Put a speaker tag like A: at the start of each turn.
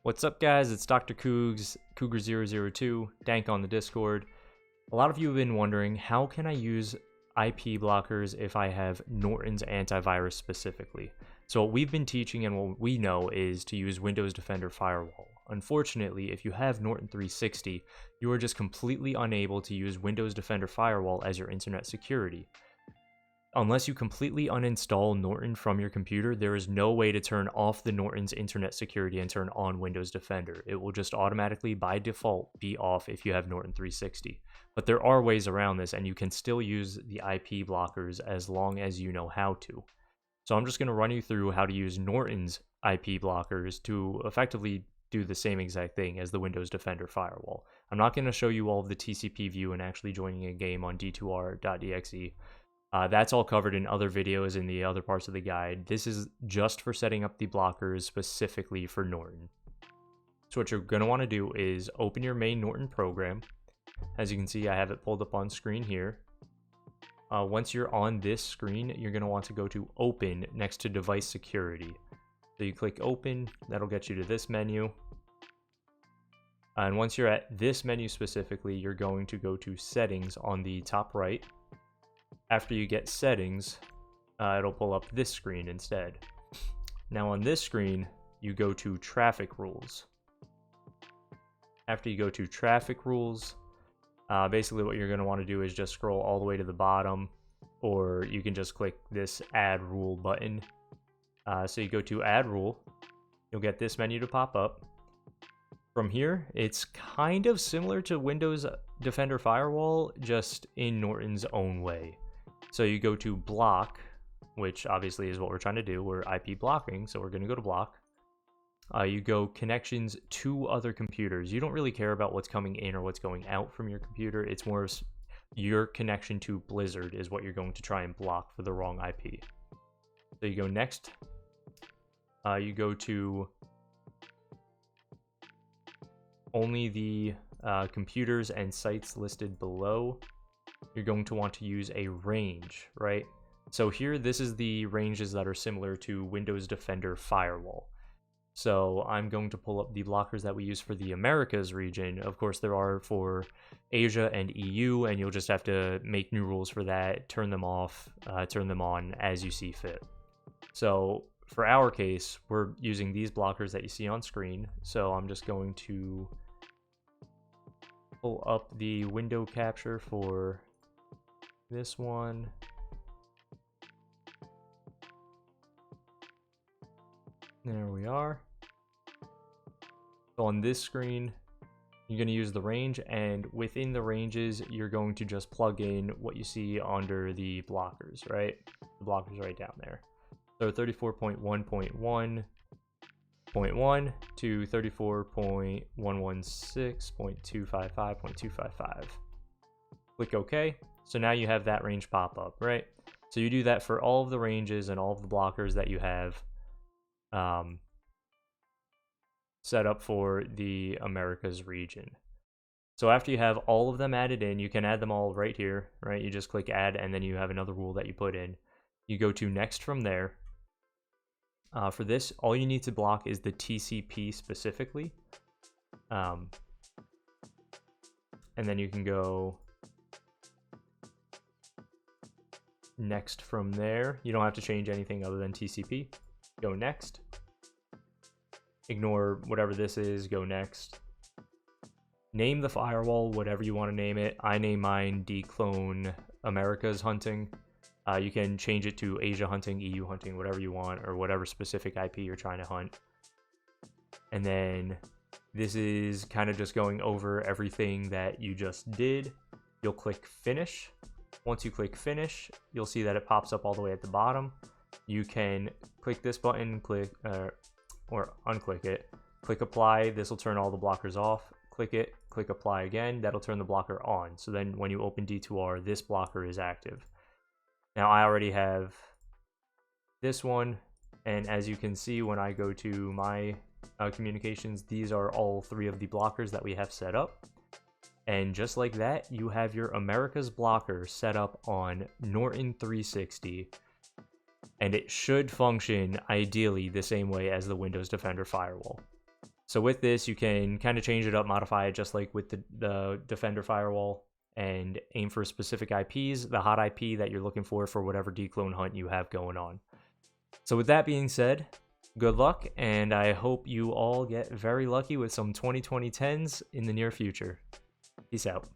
A: What's up, guys? It's Dr. Cougs, Cougar002, Dank on the Discord. A lot of you have been wondering, how can I use IP blockers if I have Norton's antivirus specifically? So what we've been teaching and what we know is to use Windows Defender Firewall. Unfortunately, if you have Norton 360, you are just completely unable to use Windows Defender Firewall as your internet security. Unless you completely uninstall Norton from your computer, there is no way to turn off the Norton's internet security and turn on Windows Defender. It will just automatically, by default, be off if you have Norton 360. But there are ways around this, and you can still use the IP blockers as long as you know how to. So I'm just going to run you through how to use Norton's IP blockers to effectively do the same exact thing as the Windows Defender Firewall. I'm not going to show you all of the TCP view and actually joining a game on D2R.exe. That's all covered in other videos in the other parts of the guide. This is just for setting up the blockers specifically for Norton. So what you're going to want to do is open your main Norton program. As you can see, I have it pulled up on screen here. Once you're on this screen, you're going to want to go to Open next to Device Security. So you click Open, that'll get you to this menu. And once you're at this menu specifically, you're going to go to Settings on the top right. After you get Settings, it'll pull up this screen instead. Now on this screen, you go to Traffic Rules. After you go to Traffic Rules, basically what you're going to want to do is just scroll all the way to the bottom, or you can just click this Add Rule button. So you go to Add Rule, you'll get this menu to pop up. From here, it's kind of similar to Windows Defender Firewall, just in Norton's own way. So you go to Block, which obviously is what we're trying to do. We're IP blocking, so we're going to go to Block. You go Connections to other computers. You don't really care about what's coming in or what's going out from your computer. It's more of your connection to Blizzard is what you're going to try and block for the wrong IP. So you go Next. You go to only the computers and sites listed below. You're going to want to use a range, right? So here, this is the ranges that are similar to Windows Defender Firewall. So I'm going to pull up the blockers that we use for the Americas region. Of course, there are for Asia and EU, and you'll just have to make new rules for that, turn them off, turn them on as you see fit. So for our case, we're using these blockers that you see on screen. So I'm just going to pull up the window capture for this one. There we are. So on this screen, you're going to use the range, and within the ranges, you're going to just plug in what you see under the blockers, right? The blockers right down there. So 34.1.1.1 to 34.116.255.255. Click OK. So now you have that range pop up, right? So you do that for all of the ranges and all of the blockers that you have set up for the Americas region. So after you have all of them added in, you can add them all right here, right? You just click Add, and then you have another rule that you put in. You go to Next from there. For this, all you need to block is the TCP specifically. And then you can go Next from there. You don't have to change anything other than TCP. Go Next. Ignore whatever this is. Go Next. Name the firewall whatever you want to name it. I name mine Declone Americas Hunting. You can change it to Asia Hunting, EU Hunting, whatever you want, or whatever specific IP you're trying to hunt. And then this is kind of just going over everything that you just did. You'll click Finish. Once you click Finish, you'll see that it pops up all the way at the bottom. You can click this button, click or unclick it. Click Apply. This will turn all the blockers off. Click it. Click Apply again. That'll turn the blocker on. So then when you open D2R, this blocker is active. Now I already have this one, and as you can see when I go to my communications, these are all three of the blockers that we have set up. And just like that, you have your Americas blocker set up on Norton 360, and it should function ideally the same way as the Windows Defender Firewall. So with this, you can kind of change it up, modify it just like with the Defender firewall, and aim for specific IPs, the hot IP that you're looking for whatever declone hunt you have going on. So with that being said, good luck, and I hope you all get very lucky with some 2020 10s in the near future. Peace out.